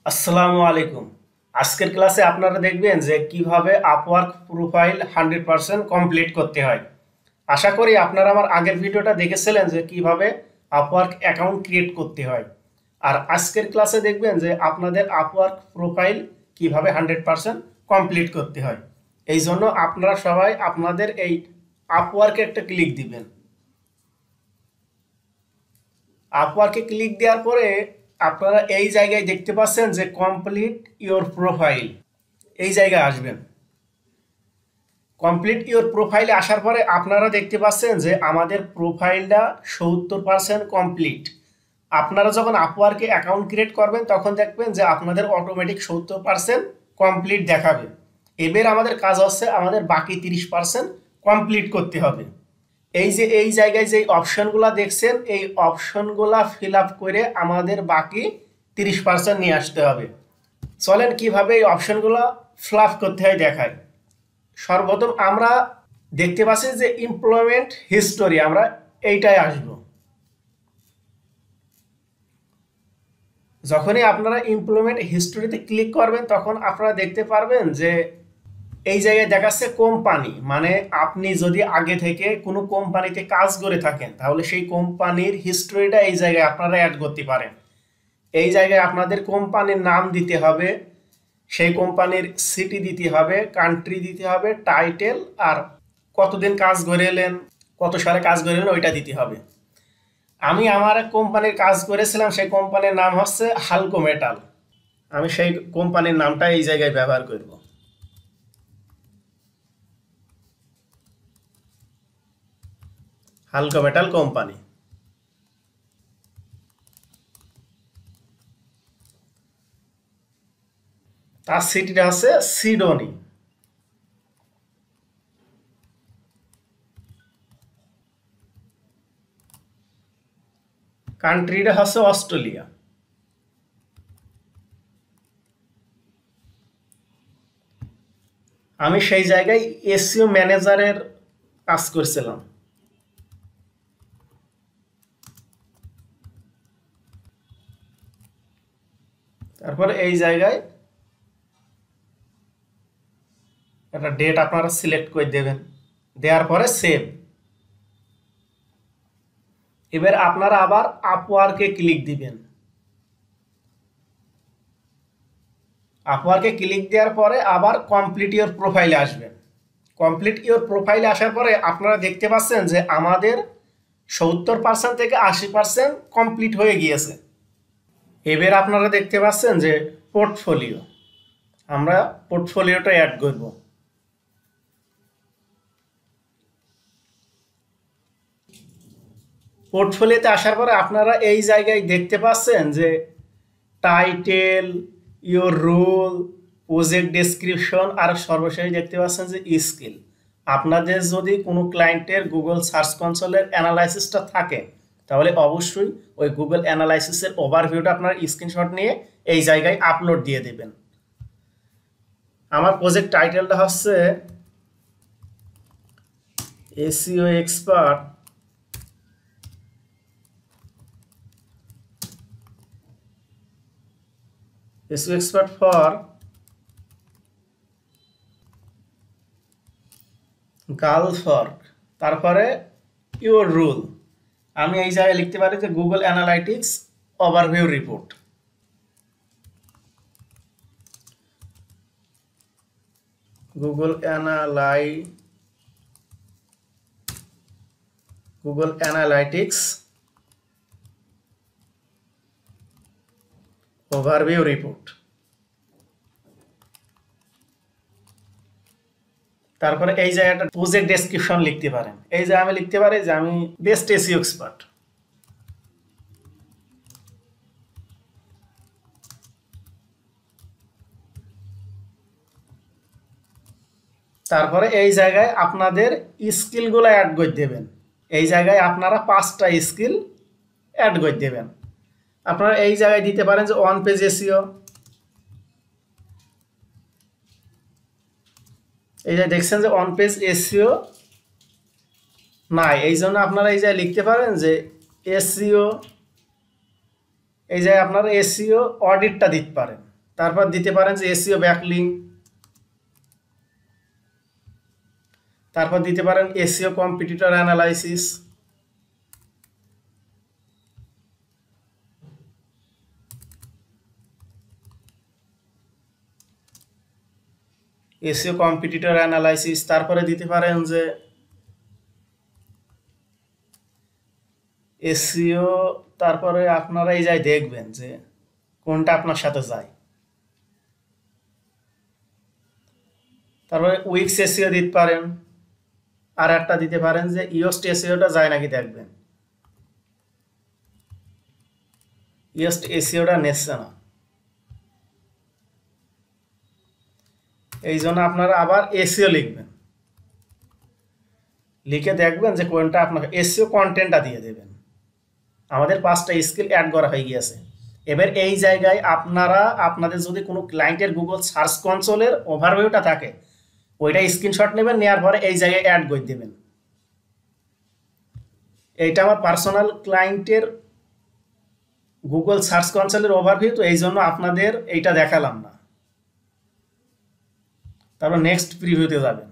আসসালামু আলাইকুম। আজকের ক্লাসে আপনারা দেখবেন যে কিভাবে আপওয়ার্ক প্রোফাইল 100% কমপ্লিট করতে হয়। আশা করি আপনারা আমার আগের ভিডিওটা দেখেছিলেন যে কিভাবে আপওয়ার্ক অ্যাকাউন্ট ক্রিয়েট করতে হয়। আর আজকের ক্লাসে দেখবেন যে আপনাদের আপওয়ার্ক প্রোফাইল কিভাবে 100% কমপ্লিট করতে হয়। এই জন্য আপনারা সবাই আপনাদের এই আপওয়ার্কে একটা ক্লিক দিবেন। আপওয়ার্কে ক্লিক দেওয়ার পরে আপনারা এই জায়গায় দেখতে পাচ্ছেন যে কমপ্লিট ইওর প্রোফাইল, এই জায়গায় আসবেন। কমপ্লিট ইওর প্রোফাইলে আসার পরে আপনারা দেখতে পাচ্ছেন যে আমাদের প্রোফাইলটা 70% কমপ্লিট। আপনারা যখন আপওয়ার্কে অ্যাকাউন্ট ক্রিয়েট করবেন তখন দেখবেন যে আপনাদের অটোমেটিক 70% কমপ্লিট দেখাবে। এবার আমাদের কাজ হচ্ছে আমাদের বাকি 30% কমপ্লিট করতে হবে। এই যে এই জায়গায় যে অপশনগুলো দেখছেন এই অপশনগুলো ফিল আপ করে আমাদের বাকি 30% নিয়ে আসতে হবে। চলেন কিভাবে এই অপশনগুলো ফিল আপ করতে হয় দেখায়। সর্বপ্রথম আমরা দেখতে পাচ্ছি যে এমপ্লয়মেন্ট হিস্টোরি, আমরা এইটাই আসব। যখনই আপনারা এমপ্লয়মেন্ট হিস্টোরিতে ক্লিক করবেন তখন আপনারা দেখতে পারবেন যে এই জায়গায় দেখাচ্ছে কোম্পানি, মানে আপনি যদি আগে থেকে কোনো কোম্পানিতে কাজ করে থাকেন তাহলে সেই কোম্পানির হিস্টোরিটা এই জায়গায় আপনারা অ্যাড করতে পারেন। এই জায়গায় আপনাদের কোম্পানির নাম দিতে হবে, সেই কোম্পানির সিটি দিতে হবে, কান্ট্রি দিতে হবে, টাইটেল, আর কতদিন কাজ করে এলেন, কত সালে কাজ করে এলেন ওইটা দিতে হবে। আমি আমার এক কোম্পানির কাজ করেছিলাম, সেই কোম্পানির নাম হচ্ছে হালকো মেটাল। আমি সেই কোম্পানির নামটা এই জায়গায় ব্যবহার করব। হালকো মেটাল কোম্পানি। তার সিটিটা হচ্ছে সিডনি। কান্ট্রিটা হচ্ছে অস্ট্রেলিয়া। আমি সেই জায়গায় এসইও ম্যানেজারের কাজ করছিলাম। তারপরে এই জায়গায় একটা ডেট আপনারা সিলেক্ট করে দেবেন, দেওয়ার পরে সেভ। এবার আপনারা আবার আপওয়ার্কে ক্লিক দিবেন। আপওয়ার্কে ক্লিক দেওয়ার পরে আবার কমপ্লিট ইওর প্রোফাইলে আসবেন। কমপ্লিট ইওর প্রোফাইলে আসার পরে আপনারা দেখতে পাচ্ছেন যে আমাদের 70% থেকে 80% কমপ্লিট হয়ে গিয়েছে। এবার আপনারা দেখতে পাচ্ছেন যে পোর্টফোলিও, আমরা পোর্টফোলিওটা অ্যাড করব। পোর্টফোলিওতে আসার পরে আপনারা এই জায়গায় দেখতে পাচ্ছেন যে title, your role, project description, আর সর্বশেষ দেখতে পাচ্ছেন যে স্কিল। আপনাদের যদি কোনো ক্লায়েন্টের গুগল সার্চ কনসোলের অ্যানালাইসিসটা থাকে তাহলে অবশ্যই ওই গুগল অ্যানালাইসিসের ওভারভিউটা আপনার স্ক্রিনশট নিয়ে এই জায়গায় আপলোড দিয়ে দেবেন। আমার প্রজেক্ট টাইটেলটা হচ্ছে এসইও এক্সপার্ট ফর গালফর্ক, তারপরে ইওর রুল। আমি এই জায়গায় লিখতে পারি যে Google analytics overview report. Google analytics overview report. তারপরে এই জায়গাটা প্রজেক্ট ডেসক্রিপশন লিখতে পারেন। এই যে আমি লিখতে পারি যে আমি বেস্ট এসইও এক্সপার্ট। তারপরে এই জায়গায় আপনাদের স্কিলগুলো অ্যাড করে দেবেন। এই জায়গায় আপনারা 5টা স্কিল অ্যাড করে দেবেন। আপনারা এই জায়গায় দিতে পারেন যে ওয়ান পেজ এসইও। এই যে দেখছেন যে অন পেজ এসইও নাই, এই জন্য আপনারা এই জায়গায় লিখতে পারেন যে এসইও, এই জায়গায় আপনারা এসইও অডিটটা দিতে পারেন। তারপর দিতে পারেন যে এসইও ব্যাকলিঙ্ক, তারপর দিতে পারেন SEO competitor analysis, SEO competitor analysis, তারপরে দিতে পারেন যে এসইও, তারপরে আপনারা এই যাই দেখবেন যে কোনটা আপনার সাথে যায়। তারপরে উইক্স এসইও দিতে পারেন, আর একটা দিতে পারেন যে ইওস্ট এসইওটা যায় নাকি দেখবেন। ইওস্ট এসইওটা নিচ্ছে না, এই জন্য আপনারা আবার এসইও লিখবেন, লিখে দেখবেন যে কোনটা আপনাকে এসইও কন্টেন্টটা দিয়ে দেবেন। আমাদের 5টা স্কিল অ্যাড করা হয়ে গিয়েছে। এবার এই জায়গায় আপনারা আপনাদের যদি কোনো ক্লায়েন্টের গুগল সার্চ কনসোলের ওভারভিউটা থাকে ওইটা স্ক্রিনশট নেবেন, নেওয়ার পরে এই জায়গায় অ্যাড করে দেবেন। এইটা আমার পার্সোনাল ক্লায়েন্টের গুগল সার্চ কনসোলের ওভারভিউ, তো এই জন্য আপনাদের এইটা দেখালাম না। তারপর নেক্সট প্রিভিউতে যাবেন,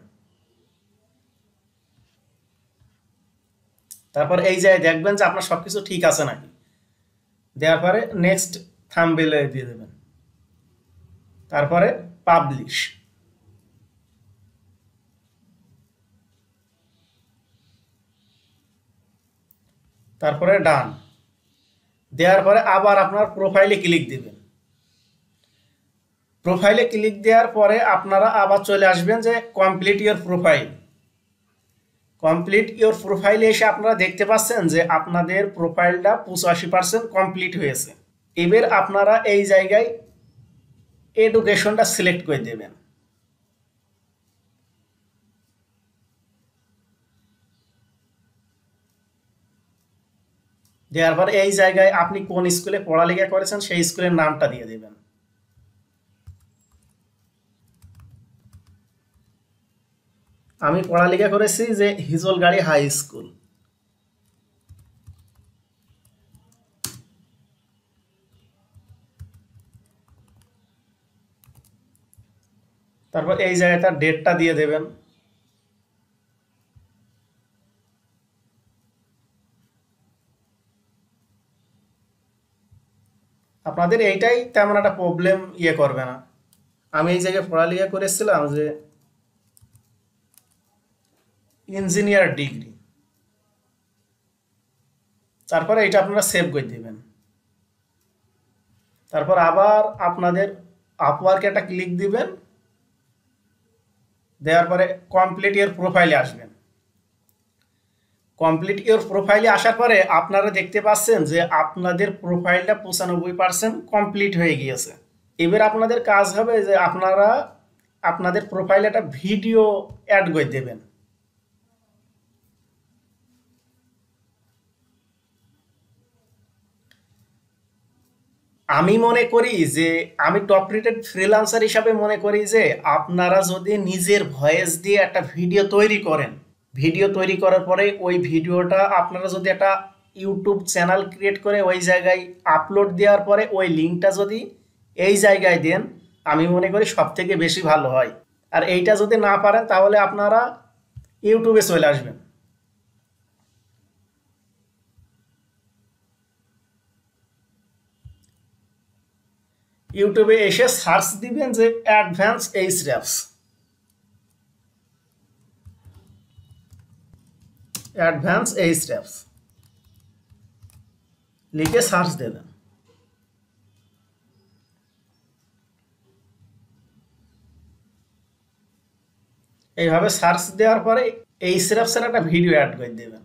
তারপর এই জায়গায় দেখবেন যে আপনার সবকিছু ঠিক আছে নাকি, দেওয়ার পরে নেক্সট থাম্বনেইলে দিয়ে দেবেন, তারপরে পাবলিশ, তারপরে ডান, দেওয়ার পরে আবার আপনার প্রোফাইলে ক্লিক দিবেন। প্রোফাইলে ক্লিক দেওয়ার পরে আপনারা আবার চলে আসবেন যে complete your profile. Complete your প্রোফাইলে এসে আপনারা দেখতে পাচ্ছেন যে আপনাদের প্রোফাইলটা 85% কমপ্লিট হয়েছে। এবার আপনারা এই জায়গায় এডুকেশনটা সিলেক্ট করে দেবেন। দেওয়ার পর এই জায়গায় আপনি কোন স্কুলে পড়ালেখা করেছেন সেই স্কুলের নামটা দিয়ে দেবেন। আমি পড়ালেখা করেছি যে হিজলগাড়ি হাই স্কুল। তারপর এই জায়গাটা ডেটটা দিয়ে দেবেন। আপনাদের এইটাই তেমন একটা প্রবলেম করবে না। আমি এই জায়গায় পড়ালেখা করেছিলাম যে ইঞ্জিনিয়ার ডিগ্রি, তারপরে এটা আপনারা সেভ করে দেবেন। তারপর আবার আপনাদের আপওয়ার্কে একটা ক্লিক দিবেন, দেওয়ার পরে কমপ্লিট ইওর প্রোফাইলে আসবেন। কমপ্লিট ইওর প্রোফাইলে আসার পরে আপনারা দেখতে পাচ্ছেন যে আপনাদের প্রোফাইলটা 95% কমপ্লিট হয়ে গিয়েছে। এবার আপনাদের কাজ হবে যে আপনারা আপনাদের প্রোফাইলে একটা ভিডিও অ্যাড করে দেবেন। আমি মনে করি যে আমি টপ রেটেড ফ্রিল্যান্সার হিসাবে মনে করি যে আপনারা যদি নিজের ভয়েস দিয়ে একটা ভিডিও তৈরি করেন, ভিডিও তৈরি করার পরে ওই ভিডিওটা আপনারা যদি একটা ইউটিউব চ্যানেল ক্রিয়েট করে ওই জায়গায় আপলোড দেওয়ার পরে ওই লিঙ্কটা যদি এই জায়গায় দেন, আমি মনে করি সব থেকে বেশি ভালো হয়। আর এইটা যদি না পারেন তাহলে আপনারা ইউটিউবে চলে আসবেন। ইউটিউবে এসে সার্চ দিবেন যে অ্যাডভান্স এইচরেফস, অ্যাডভান্স এইচরেফস লিখে সার্চ দেবেন। এইভাবে সার্চ দেওয়ার পরে এইচরেফসের একটা ভিডিও অ্যাড করে দেবেন।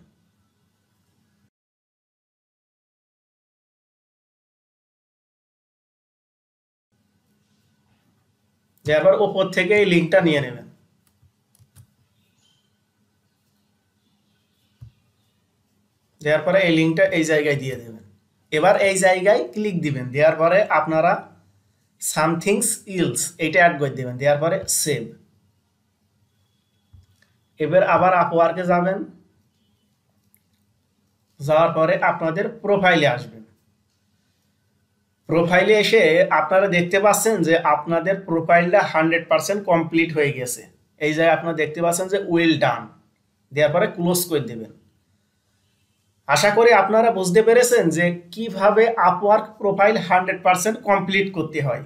দেওয়ার পর ওপর থেকে এই লিঙ্কটা নিয়ে নেবেন। দেওয়ার পরে এই লিঙ্কটা এই জায়গায় দিয়ে দেবেন। এবার এই জায়গায় ক্লিক দিবেন, দেওয়ার পরে আপনারা সামথিংস ইলস এইটা অ্যাড করে দেবেন, দেওয়ার পরে সেভ। এবার আবার আপওয়ার্কে যাবেন, যাওয়ার পরে আপনাদের প্রোফাইলে আসবেন। প্রোফাইলে এসে আপনারা দেখতে পাচ্ছেন যে আপনাদের প্রোফাইলটা 100% কমপ্লিট হয়ে গেছে। এই জায়গায় আপনারা দেখতে পাচ্ছেন যে ওয়েল ডান, দেওয়ার পরে ক্লোজ করে দেবেন। আশা করি আপনারা বুঝতে পেরেছেন যে কিভাবে আপওয়ার্ক প্রোফাইল 100% কমপ্লিট করতে হয়।